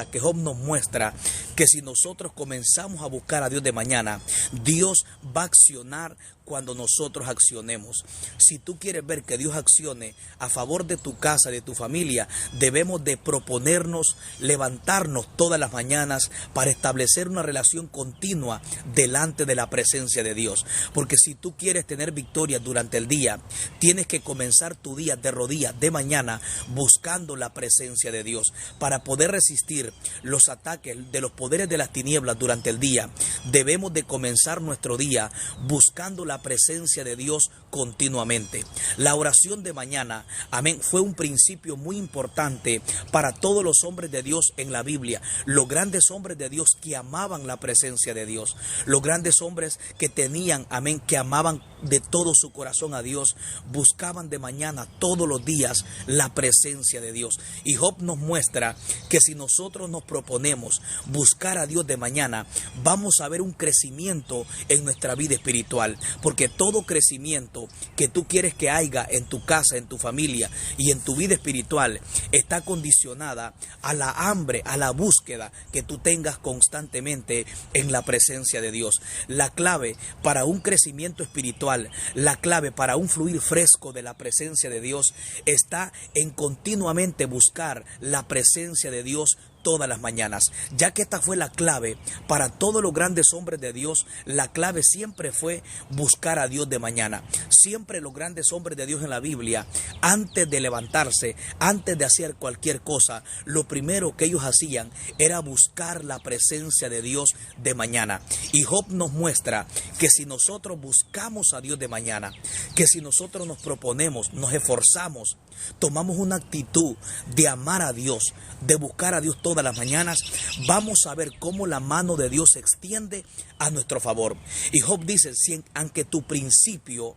palabra que Job nos muestra que si nosotros comenzamos a buscar a Dios de mañana, Dios va a accionar cuando nosotros accionemos. Si tú quieres ver que Dios accione a favor de tu casa, de tu familia, debemos de proponernos levantarnos todas las mañanas para establecer una relación continua delante de la presencia de Dios. Porque si tú quieres tener victoria durante el día, tienes que comenzar tu día de rodillas de mañana buscando la presencia de Dios. Para poder resistir los ataques de los poderes de las tinieblas durante el día, debemos de comenzar nuestro día buscando la presencia de Dios continuamente. La oración de mañana, amén, fue un principio muy importante para todos los hombres de Dios en la Biblia. Los grandes hombres de Dios que amaban la presencia de Dios. Los grandes hombres que tenían, amén, que amaban de todo su corazón a Dios, buscaban de mañana todos los días la presencia de Dios. Y Job nos muestra que si nosotros nos proponemos buscar a Dios de mañana, vamos a ver un crecimiento en nuestra vida espiritual. Porque todo crecimiento que tú quieres que haya en tu casa, en tu familia y en tu vida espiritual está condicionada a la hambre, a la búsqueda que tú tengas constantemente en la presencia de Dios. La clave para un crecimiento espiritual, la clave para un fluir fresco de la presencia de Dios está en continuamente buscar la presencia de Dios todas las mañanas, ya que esta fue la clave para todos los grandes hombres de Dios. La clave siempre fue buscar a Dios de mañana. Siempre los grandes hombres de Dios en la Biblia, antes de levantarse, antes de hacer cualquier cosa, lo primero que ellos hacían era buscar la presencia de Dios de mañana. Y Job nos muestra que si nosotros buscamos a Dios de mañana, que si nosotros nos proponemos, nos esforzamos, tomamos una actitud de amar a Dios, de buscar a Dios todas las mañanas, vamos a ver cómo la mano de Dios se extiende a nuestro favor. Y Job dice, aunque tu principio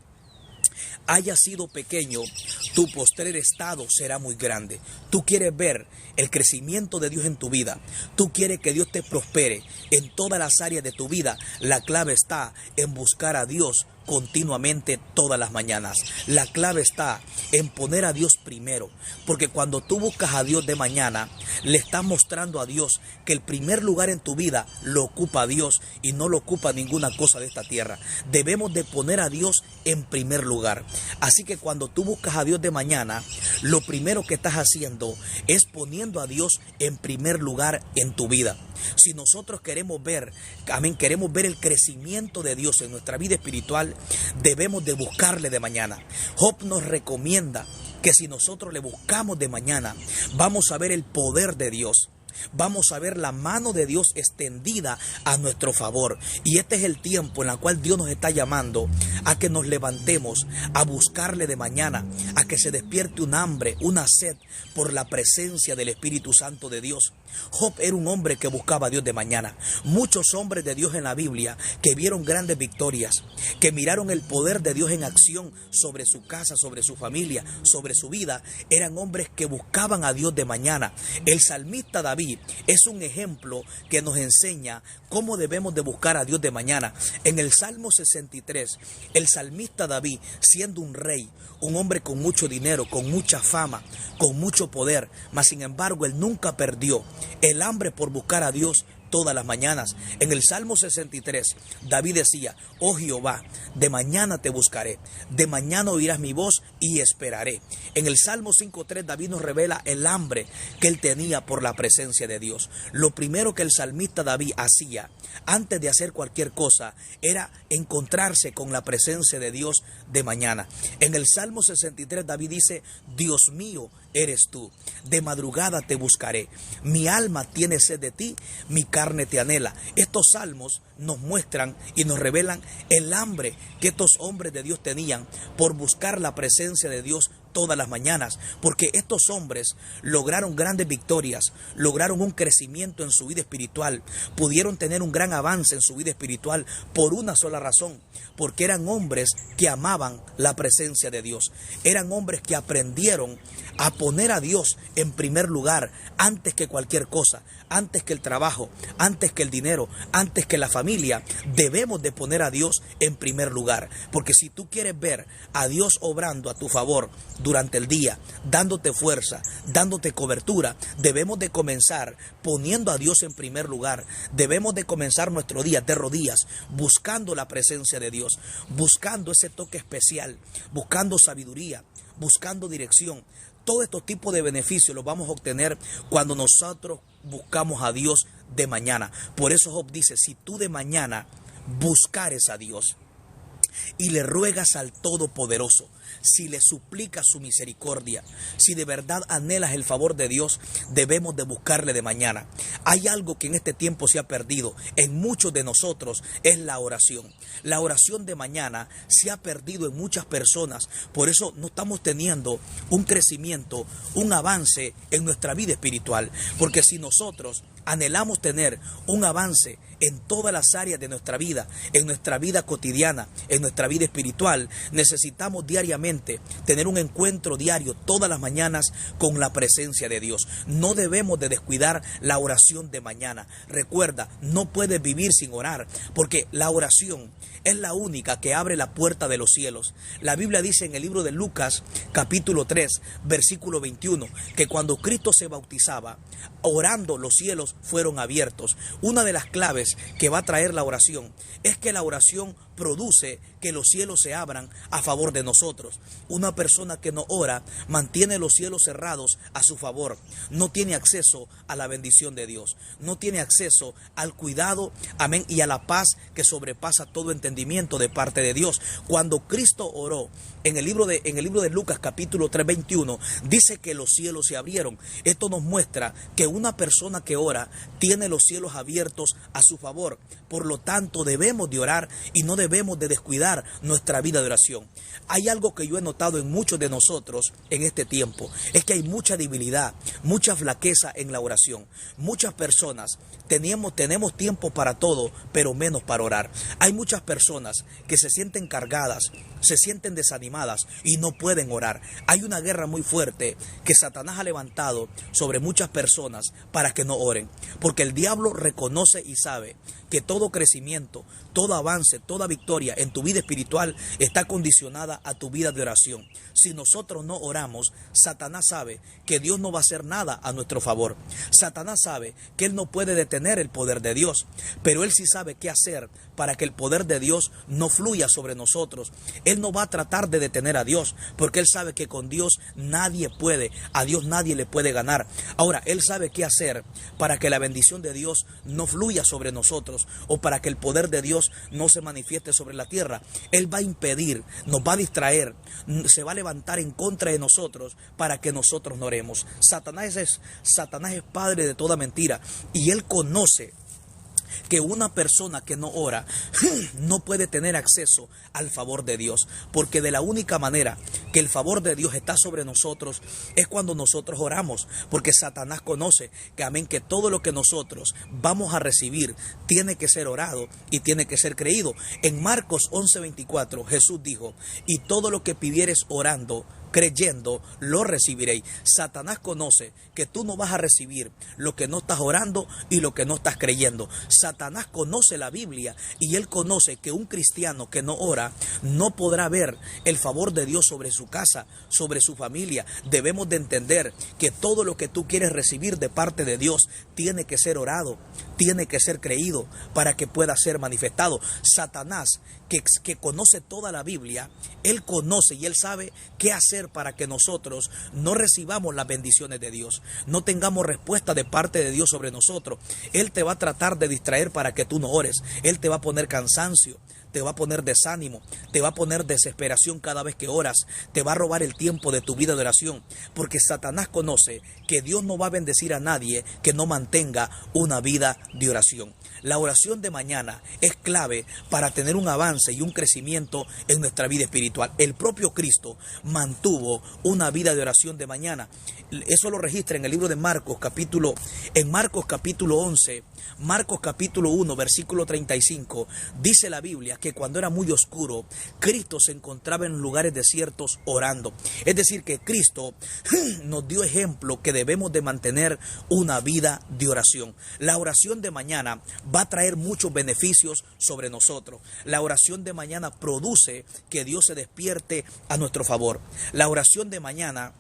haya sido pequeño, tu postrer estado será muy grande. Tú quieres ver el crecimiento de Dios en tu vida. Tú quieres que Dios te prospere en todas las áreas de tu vida. La clave está en buscar a Dios continuamente todas las mañanas. La clave está en poner a Dios primero, porque cuando tú buscas a Dios de mañana, le estás mostrando a Dios que el primer lugar en tu vida lo ocupa Dios y no lo ocupa ninguna cosa de esta tierra. Debemos de poner a Dios en primer lugar. Así que cuando tú buscas a Dios de mañana, lo primero que estás haciendo es poniendo a Dios en primer lugar en tu vida. Si nosotros queremos ver, amén, queremos ver el crecimiento de Dios en nuestra vida espiritual, debemos de buscarle de mañana. Job nos recomienda que si nosotros le buscamos de mañana, vamos a ver el poder de Dios. Vamos a ver la mano de Dios extendida a nuestro favor. Y este es el tiempo en el cual Dios nos está llamando a que nos levantemos, a buscarle de mañana, a que se despierte un hambre, una sed por la presencia del Espíritu Santo de Dios. Job era un hombre que buscaba a Dios de mañana. Muchos hombres de Dios en la Biblia que vieron grandes victorias, que miraron el poder de Dios en acción sobre su casa, sobre su familia, sobre su vida, eran hombres que buscaban a Dios de mañana. El salmista David es un ejemplo que nos enseña cómo debemos de buscar a Dios de mañana. En el Salmo 63, el salmista David, siendo un rey, un hombre con mucho dinero, con mucha fama, con mucho poder, mas sin embargo él nunca perdió el hambre por buscar a Dios todas las mañanas. En el Salmo 63, David decía: oh Jehová, de mañana te buscaré, de mañana oirás mi voz y esperaré. En el Salmo 5:3, David nos revela el hambre que él tenía por la presencia de Dios. Lo primero que el salmista David hacía antes de hacer cualquier cosa era encontrarse con la presencia de Dios de mañana. En el Salmo 63, David dice: Dios mío eres tú, de madrugada te buscaré, mi alma tiene sed de ti, mi carne te anhela. Estos salmos nos muestran y nos revelan el hambre que estos hombres de Dios tenían por buscar la presencia de Dios todas las mañanas, porque estos hombres lograron grandes victorias, lograron un crecimiento en su vida espiritual, pudieron tener un gran avance en su vida espiritual por una sola razón, porque eran hombres que amaban la presencia de Dios, eran hombres que aprendieron a poner a Dios en primer lugar antes que cualquier cosa, antes que el trabajo, antes que el dinero, antes que la familia. Debemos de poner a Dios en primer lugar, porque si tú quieres ver a Dios obrando a tu favor, durante el día, dándote fuerza, dándote cobertura. Debemos de comenzar poniendo a Dios en primer lugar. Debemos de comenzar nuestro día de rodillas, buscando la presencia de Dios, buscando ese toque especial, buscando sabiduría, buscando dirección. Todos estos tipos de beneficios los vamos a obtener cuando nosotros buscamos a Dios de mañana. Por eso Job dice, si tú de mañana buscares a Dios y le ruegas al Todopoderoso, si le suplicas su misericordia, si de verdad anhelas el favor de Dios, debemos de buscarle de mañana. Hay algo que en este tiempo se ha perdido en muchos de nosotros, es la oración. La oración de mañana se ha perdido en muchas personas, por eso no estamos teniendo un crecimiento, un avance en nuestra vida espiritual, porque si nosotros anhelamos tener un avance en todas las áreas de nuestra vida, en nuestra vida cotidiana, en nuestra vida espiritual, necesitamos diariamente tener un encuentro diario todas las mañanas con la presencia de Dios. No debemos de descuidar la oración de mañana. Recuerda, no puedes vivir sin orar, porque la oración es la única que abre la puerta de los cielos. La Biblia dice en el libro de Lucas, capítulo 3, versículo 21, que cuando Cristo se bautizaba, orando, los cielos fueron abiertos. Una de las claves que va a traer la oración es que la oración produce que los cielos se abran a favor de nosotros. Una persona que no ora mantiene los cielos cerrados a su favor. No tiene acceso a la bendición de Dios. No tiene acceso al cuidado, amén, y a la paz que sobrepasa todo entendimiento de parte de Dios. Cuando Cristo oró, en el libro de Lucas capítulo 3, 21, dice que los cielos se abrieron. Esto nos muestra que una persona que ora tiene los cielos abiertos a su favor. Por lo tanto, debemos de orar y no debemos de descuidar nuestra vida de oración. Hay algo que yo he notado en muchos de nosotros en este tiempo, es que hay mucha debilidad, mucha flaqueza en la oración. Muchas personas tenemos tiempo para todo, pero menos para orar. Hay muchas personas que se sienten cargadas, se sienten desanimadas y no pueden orar. Hay una guerra muy fuerte que Satanás ha levantado sobre muchas personas para que no oren, porque el diablo reconoce y sabe que todo crecimiento, todo avance, toda victoria en tu vida espiritual está condicionada a tu vida de oración. Si nosotros no oramos, Satanás sabe que Dios no va a hacer nada a nuestro favor. Satanás sabe que él no puede detener el poder de Dios, pero él sí sabe qué hacer para que el poder de Dios no fluya sobre nosotros. Él no va a tratar de detener a Dios, porque él sabe que con Dios nadie puede, a Dios nadie le puede ganar. Ahora, él sabe qué hacer para que la bendición de Dios no fluya sobre nosotros, o para que el poder de Dios no se manifieste sobre la tierra. Él va a impedir, nos va a distraer, se va a levantar en contra de nosotros para que nosotros no oremos. Satanás es padre de toda mentira, y él conoce que una persona que no ora no puede tener acceso al favor de Dios, porque de la única manera que el favor de Dios está sobre nosotros es cuando nosotros oramos, porque Satanás conoce que, amén, que todo lo que nosotros vamos a recibir tiene que ser orado y tiene que ser creído. En Marcos 11:24 Jesús dijo, y todo lo que pidieres orando, creyendo, lo recibiréis. Satanás conoce que tú no vas a recibir lo que no estás orando y lo que no estás creyendo. Satanás conoce la Biblia y él conoce que un cristiano que no ora no podrá ver el favor de Dios sobre su casa, sobre su familia. Debemos de entender que todo lo que tú quieres recibir de parte de Dios tiene que ser orado, tiene que ser creído para que pueda ser manifestado. Satanás, que conoce toda la Biblia, él conoce y él sabe qué hacer para que nosotros no recibamos las bendiciones de Dios, no tengamos respuesta de parte de Dios sobre nosotros. Él te va a tratar de distraer para que tú no ores. Él te va a poner cansancio, te va a poner desánimo, te va a poner desesperación cada vez que oras, te va a robar el tiempo de tu vida de oración, porque Satanás conoce que Dios no va a bendecir a nadie que no mantenga una vida de oración. La oración de mañana es clave para tener un avance y un crecimiento en nuestra vida espiritual. El propio Cristo mantuvo una vida de oración de mañana. Eso lo registra en el libro de Marcos, capítulo 11, Marcos capítulo 1, versículo 35, dice la Biblia que cuando era muy oscuro, Cristo se encontraba en lugares desiertos orando. Es decir, que Cristo nos dio ejemplo que debemos de mantener una vida de oración. La oración de mañana va a traer muchos beneficios sobre nosotros. La oración de mañana produce que Dios se despierte a nuestro favor. La oración de mañana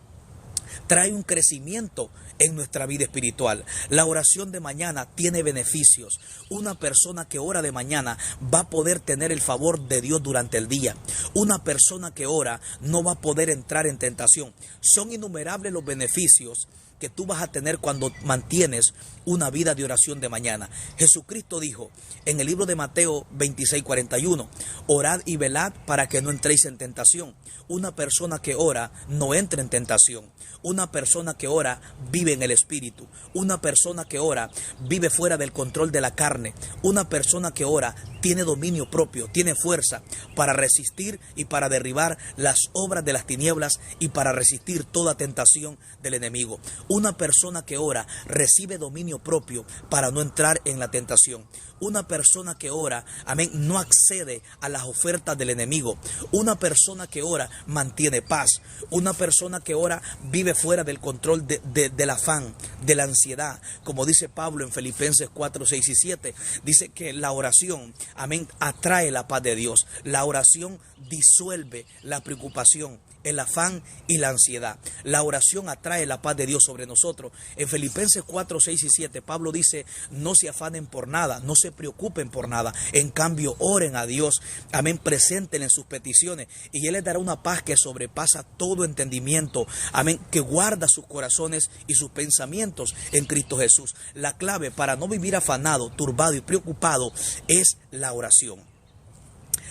trae un crecimiento en nuestra vida espiritual. La oración de mañana tiene beneficios. Una persona que ora de mañana va a poder tener el favor de Dios durante el día. Una persona que ora no va a poder entrar en tentación. Son innumerables los beneficios que tú vas a tener cuando mantienes una vida de oración de mañana. Jesucristo dijo en el libro de Mateo 26:41, orad y velad para que no entréis en tentación. Una persona que ora no entra en tentación. Una persona que ora vive en el Espíritu. Una persona que ora vive fuera del control de la carne. Una persona que ora tiene dominio propio, tiene fuerza para resistir y para derribar las obras de las tinieblas y para resistir toda tentación del enemigo. Una persona que ora recibe dominio propio para no entrar en la tentación. Una persona que ora, amén, no accede a las ofertas del enemigo. Una persona que ora mantiene paz. Una persona que ora vive fuera del control del afán, de la ansiedad. Como dice Pablo en Filipenses 4, 6 y 7, dice que la oración, amén, atrae la paz de Dios. La oración disuelve la preocupación, el afán y la ansiedad. La oración atrae la paz de Dios sobre nosotros. En Filipenses 4, 6 y 7, Pablo dice, no se afanen por nada, no se preocupen por nada. En cambio, oren a Dios, amén, preséntenle sus peticiones y Él les dará una paz que sobrepasa todo entendimiento, amén, que guarda sus corazones y sus pensamientos en Cristo Jesús. La clave para no vivir afanado, turbado y preocupado es la oración.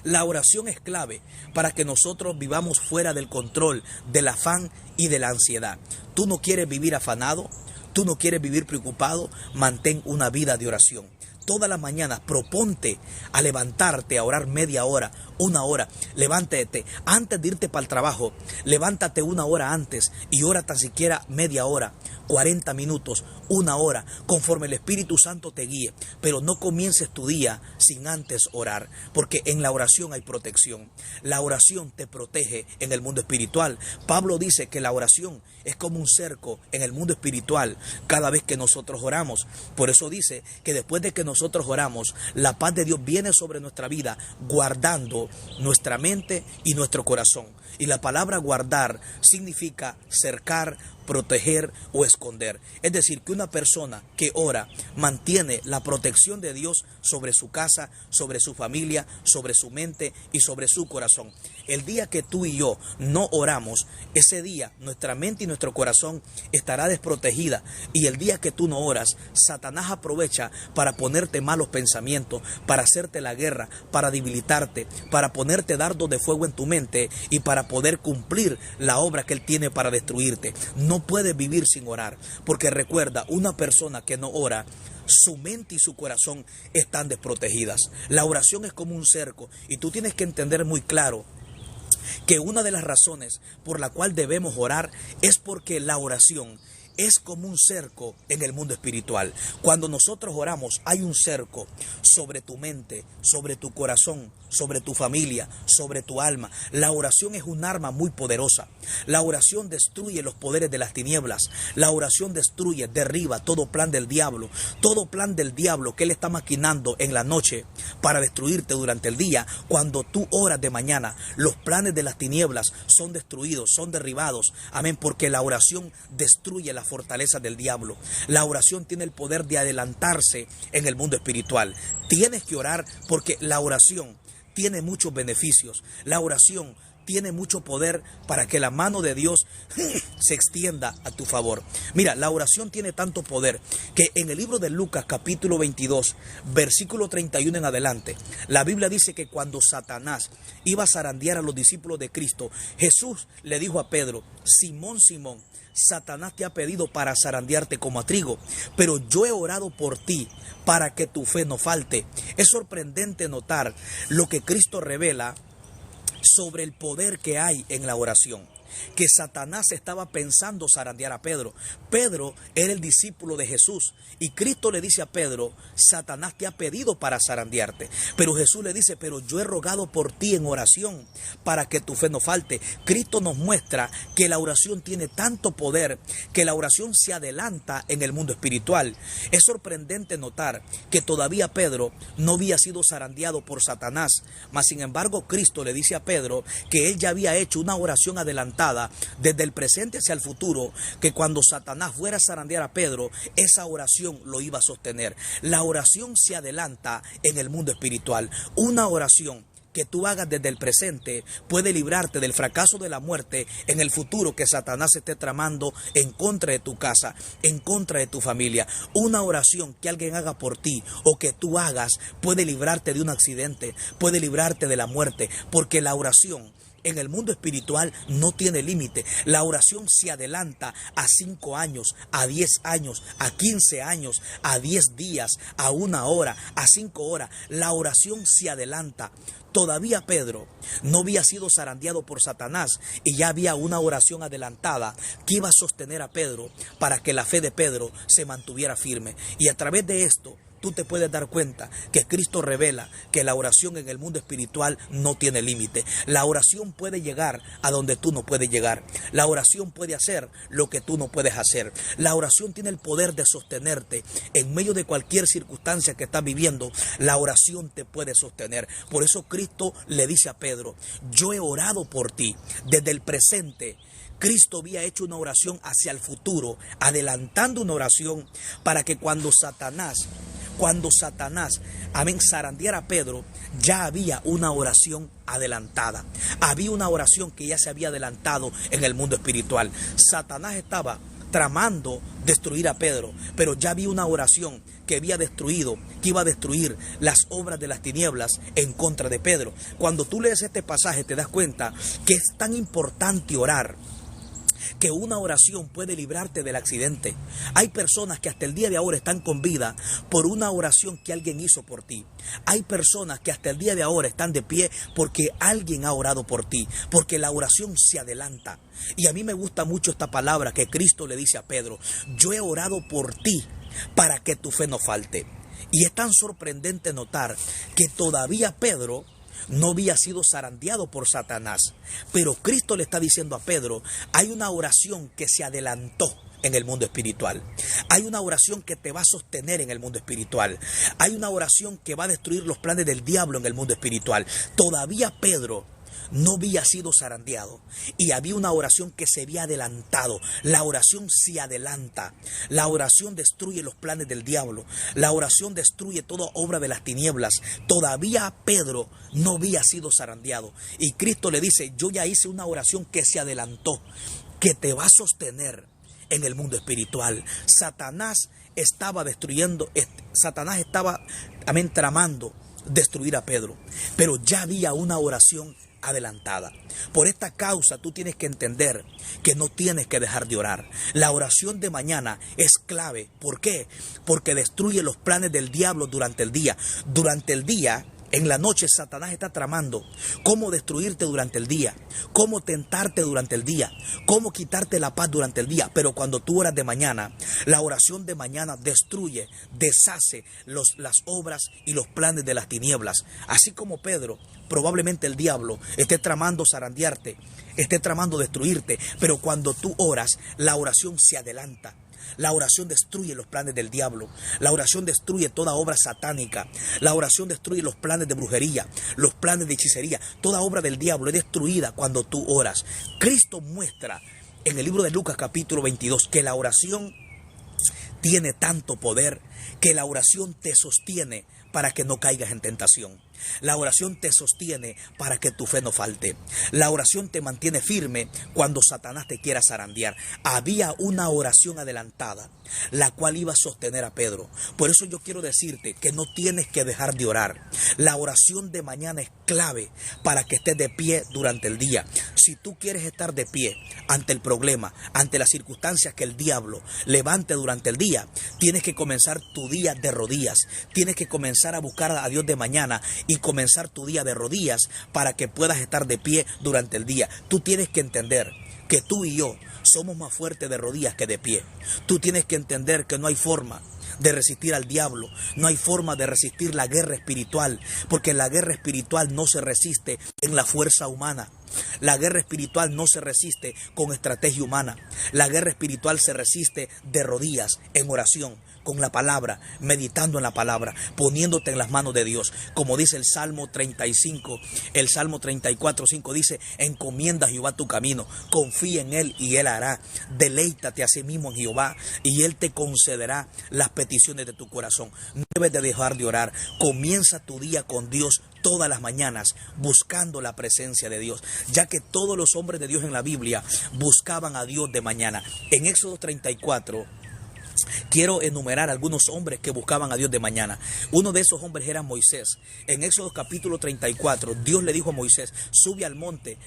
La oración es clave para que nosotros vivamos fuera del control, del afán y de la ansiedad. Tú no quieres vivir afanado, tú no quieres vivir preocupado, mantén una vida de oración. Todas las mañanas proponte a levantarte, a orar media hora, una hora. Levántate antes de irte para el trabajo. Levántate una hora antes y ora tan siquiera media hora, 40 minutos, una hora, conforme el Espíritu Santo te guíe. Pero no comiences tu día sin antes orar, porque en la oración hay protección. La oración te protege en el mundo espiritual. Pablo dice que la oración es como un cerco en el mundo espiritual cada vez que nosotros oramos. Por eso dice que después de que nosotros oramos, la paz de Dios viene sobre nuestra vida, guardando nuestra mente y nuestro corazón. Y la palabra guardar significa cercar, proteger o esconder. Es decir, que una persona que ora mantiene la protección de Dios sobre su casa, sobre su familia, sobre su mente y sobre su corazón. El día que tú y yo no oramos, ese día nuestra mente y nuestro corazón estará desprotegida. Y el día que tú no oras, Satanás aprovecha para ponerte malos pensamientos, para hacerte la guerra, para debilitarte, para ponerte dardos de fuego en tu mente y para poder cumplir la obra que él tiene para destruirte. No puedes vivir sin orar, porque recuerda, una persona que no ora, su mente y su corazón están desprotegidas. La oración es como un cerco y tú tienes que entender muy claro que una de las razones por la cual debemos orar es porque la oración es como un cerco en el mundo espiritual. Cuando nosotros oramos, hay un cerco sobre tu mente, sobre tu corazón, sobre tu familia, sobre tu alma. La oración es un arma muy poderosa. La oración destruye los poderes de las tinieblas. La oración destruye, derriba todo plan del diablo. Todo plan del diablo que él está maquinando en la noche para destruirte durante el día. Cuando tú oras de mañana, los planes de las tinieblas son destruidos, son derribados. Amén, porque la oración destruye la fortaleza del diablo. La oración tiene el poder de adelantarse en el mundo espiritual. Tienes que orar porque la oración tiene muchos beneficios. La oración tiene mucho poder para que la mano de Dios se extienda a tu favor. Mira, la oración tiene tanto poder que en el libro de Lucas capítulo 22, versículo 31 en adelante, la Biblia dice que cuando Satanás iba a zarandear a los discípulos de Cristo, Jesús le dijo a Pedro: Simón, Simón, Satanás te ha pedido para zarandearte como a trigo, pero yo he orado por ti para que tu fe no falte. Es sorprendente notar lo que Cristo revela sobre el poder que hay en la oración. que Satanás estaba pensando zarandear a Pedro. Pedro era el discípulo de Jesús y Cristo le dice a Pedro, Satanás te ha pedido para zarandearte. Pero Jesús le dice, pero yo he rogado por ti en oración para que tu fe no falte. Cristo nos muestra que la oración tiene tanto poder, que la oración se adelanta en el mundo espiritual. Es sorprendente notar que todavía Pedro no había sido zarandeado por Satanás, mas sin embargo Cristo le dice a Pedro que él ya había hecho una oración adelantada desde el presente hacia el futuro, que cuando Satanás fuera a zarandear a Pedro, esa oración lo iba a sostener. La oración se adelanta en el mundo espiritual. Una oración que tú hagas desde el presente puede librarte del fracaso de la muerte en el futuro que Satanás esté tramando en contra de tu casa, en contra de tu familia. Una oración que alguien haga por ti o que tú hagas puede librarte de un accidente, puede librarte de la muerte, porque la oración en el mundo espiritual no tiene límite. La oración se adelanta a 5 años, a 10 años, a 15 años, a 10 días, a 1 hora, a 5 horas. La oración se adelanta. Todavía Pedro no había sido zarandeado por Satanás y ya había una oración adelantada que iba a sostener a Pedro para que la fe de Pedro se mantuviera firme. Y a través de esto, tú te puedes dar cuenta que Cristo revela que la oración en el mundo espiritual no tiene límite. La oración puede llegar a donde tú no puedes llegar. La oración puede hacer lo que tú no puedes hacer. La oración tiene el poder de sostenerte. En medio de cualquier circunstancia que estás viviendo, la oración te puede sostener. Por eso Cristo le dice a Pedro, yo he orado por ti desde el presente. Cristo había hecho una oración hacia el futuro, adelantando una oración para que cuando Satanás, zarandeara a Pedro, ya había una oración adelantada. Había una oración que ya se había adelantado en el mundo espiritual. Satanás estaba tramando destruir a Pedro, pero ya había una oración que había destruido, que iba a destruir las obras de las tinieblas en contra de Pedro. Cuando tú lees este pasaje te das cuenta que es tan importante orar, que una oración puede librarte del accidente. Hay personas que hasta el día de ahora están con vida por una oración que alguien hizo por ti. Hay personas que hasta el día de ahora están de pie porque alguien ha orado por ti, porque la oración se adelanta. Y a mí me gusta mucho esta palabra que Cristo le dice a Pedro, yo he orado por ti para que tu fe no falte. Y es tan sorprendente notar que todavía Pedro no había sido zarandeado por Satanás, pero Cristo le está diciendo a Pedro, hay una oración que se adelantó en el mundo espiritual. Hay una oración que te va a sostener en el mundo espiritual. Hay una oración que va a destruir los planes del diablo en el mundo espiritual. Todavía Pedro no había sido zarandeado y había una oración que se había adelantado. La oración se adelanta. La oración destruye los planes del diablo. La oración destruye toda obra de las tinieblas. Todavía Pedro no había sido zarandeado y Cristo le dice, yo ya hice una oración que se adelantó, que te va a sostener en el mundo espiritual. Satanás estaba tramando destruir a Pedro, pero ya había una oración adelantada. Por esta causa tú tienes que entender que no tienes que dejar de orar. La oración de mañana es clave. ¿Por qué? Porque destruye los planes del diablo durante el día. Durante el día, en la noche, Satanás está tramando cómo destruirte durante el día, cómo tentarte durante el día, cómo quitarte la paz durante el día. Pero cuando tú oras de mañana, la oración de mañana destruye, deshace las obras y los planes de las tinieblas. Así como Pedro, probablemente el diablo esté tramando zarandearte, esté tramando destruirte, pero cuando tú oras, la oración se adelanta. La oración destruye los planes del diablo. La oración destruye toda obra satánica. La oración destruye los planes de brujería, los planes de hechicería. Toda obra del diablo es destruida cuando tú oras. Cristo muestra en el libro de Lucas capítulo 22 que la oración tiene tanto poder que la oración te sostiene para que no caigas en tentación. La oración te sostiene para que tu fe no falte. La oración te mantiene firme cuando Satanás te quiera zarandear. Había una oración adelantada, la cual iba a sostener a Pedro. Por eso yo quiero decirte que no tienes que dejar de orar. La oración de mañana es clave para que estés de pie durante el día. Si tú quieres estar de pie ante el problema, ante las circunstancias que el diablo levante durante el día, tienes que comenzar tu día de rodillas. Tienes que comenzar a buscar a Dios de mañana y comenzar tu día de rodillas para que puedas estar de pie durante el día. Tú tienes que entender que tú y yo somos más fuertes de rodillas que de pie. Tú tienes que entender que no hay forma de resistir al diablo, no hay forma de resistir la guerra espiritual, porque la guerra espiritual no se resiste en la fuerza humana. La guerra espiritual no se resiste con estrategia humana. La guerra espiritual se resiste de rodillas, en oración, con la palabra, meditando en la palabra, poniéndote en las manos de Dios. Como dice el Salmo 35, el Salmo 34:5 dice: encomienda a Jehová tu camino, confía en Él y Él hará. Deleítate a sí mismo en Jehová y Él te concederá las peticiones de tu corazón. No debes de dejar de orar. Comienza tu día con Dios todas las mañanas, buscando la presencia de Dios, ya que todos los hombres de Dios en la Biblia buscaban a Dios de mañana. En Éxodo 34 quiero enumerar algunos hombres que buscaban a Dios de mañana. Uno de esos hombres era Moisés. En Éxodo capítulo 34, Dios le dijo a Moisés: sube al monte,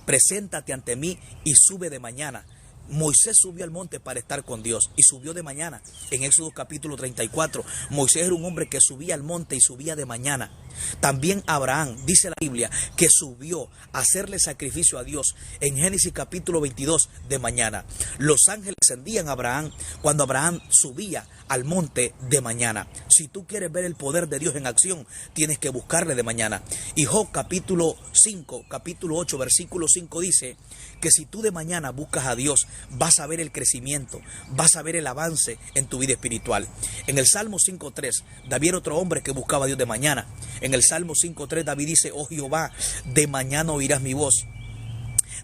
preséntate ante mí y sube de mañana. Moisés subió al monte para estar con Dios y subió de mañana. En Éxodo capítulo 34, Moisés era un hombre que subía al monte y subía de mañana. También Abraham, dice la Biblia, que subió a hacerle sacrificio a Dios en Génesis capítulo 22 de mañana. Los ángeles descendían a Abraham cuando Abraham subía al monte de mañana. Si tú quieres ver el poder de Dios en acción, tienes que buscarle de mañana. Y Job capítulo 5, capítulo 8, versículo 5 dice que si tú de mañana buscas a Dios, vas a ver el crecimiento, vas a ver el avance en tu vida espiritual. En el Salmo 5:3, David era otro hombre que buscaba a Dios de mañana. En el Salmo 5:3, David dice: oh Jehová, de mañana oirás mi voz.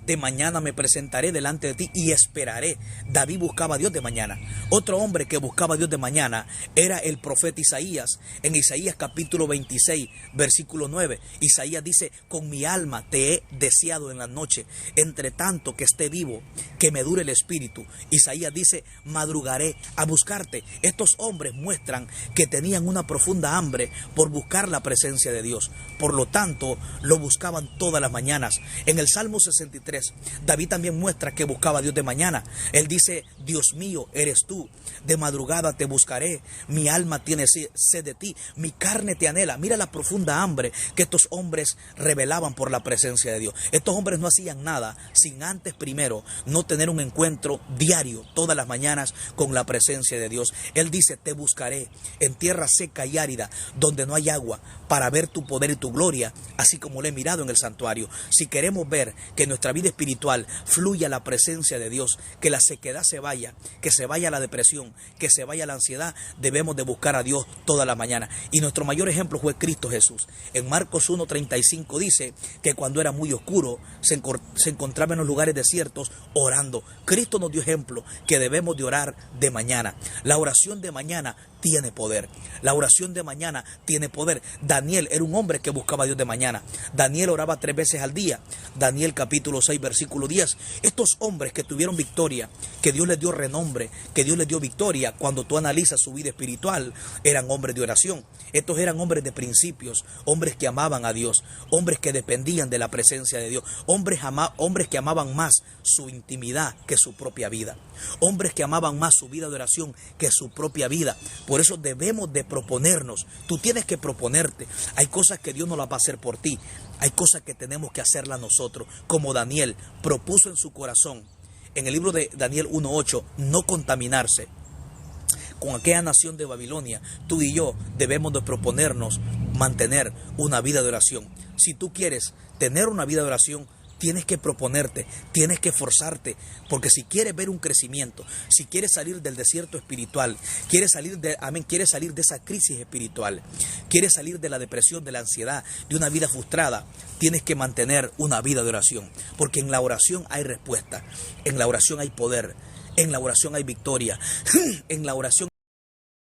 De mañana me presentaré delante de ti y esperaré. David buscaba a Dios de mañana. Otro hombre que buscaba a Dios de mañana era el profeta Isaías. En Isaías capítulo 26, versículo 9, Isaías dice: con mi alma te he deseado en la noche, entre tanto que esté vivo, que me dure el espíritu. Isaías dice: madrugaré a buscarte. Estos hombres muestran que tenían una profunda hambre por buscar la presencia de Dios. Por lo tanto, lo buscaban todas las mañanas. En el Salmo 63, David también muestra que buscaba a Dios de mañana. Él dice: Dios mío, eres tú, de madrugada te buscaré, mi alma tiene sed de ti, mi carne te anhela. Mira la profunda hambre que estos hombres revelaban por la presencia de Dios. Estos hombres no hacían nada sin antes primero no tener un encuentro diario, todas las mañanas, con la presencia de Dios. Él dice: te buscaré en tierra seca y árida, donde no hay agua, para ver tu poder y tu gloria, así como lo he mirado en el santuario. Si queremos ver que nuestra vida espiritual fluya la presencia de Dios, que la sequedad se vaya, que se vaya la depresión, que se vaya la ansiedad, debemos de buscar a Dios toda la mañana. Y nuestro mayor ejemplo fue Cristo Jesús. En Marcos 1:35 dice que cuando era muy oscuro se encontraba en los lugares desiertos orando. Cristo nos dio ejemplo que debemos de orar de mañana. La oración de mañana tiene poder. La oración de mañana tiene poder. Daniel era un hombre que buscaba a Dios de mañana. Daniel oraba 3 veces al día. Daniel capítulo 6 versículo 10. Estos hombres que tuvieron victoria, que Dios les dio renombre, que Dios les dio victoria, cuando tú analizas su vida espiritual, eran hombres de oración. Estos eran hombres de principios, hombres que amaban a Dios, hombres que dependían de la presencia de Dios, hombres que amaban más su intimidad que su propia vida, hombres que amaban más su vida de oración que su propia vida. Por eso debemos de proponernos. Tú tienes que proponerte. Hay cosas que Dios no las va a hacer por ti. Hay cosas que tenemos que hacerlas nosotros. Como Daniel propuso en su corazón, en el libro de Daniel 1:8, no contaminarse con aquella nación de Babilonia. Tú y yo debemos de proponernos mantener una vida de oración. Si tú quieres tener una vida de oración, tienes que proponerte, tienes que esforzarte, porque si quieres ver un crecimiento, si quieres salir del desierto espiritual, quieres salir de esa crisis espiritual, quieres salir de la depresión, de la ansiedad, de una vida frustrada, tienes que mantener una vida de oración, porque en la oración hay respuesta, en la oración hay poder, en la oración hay victoria, en la oración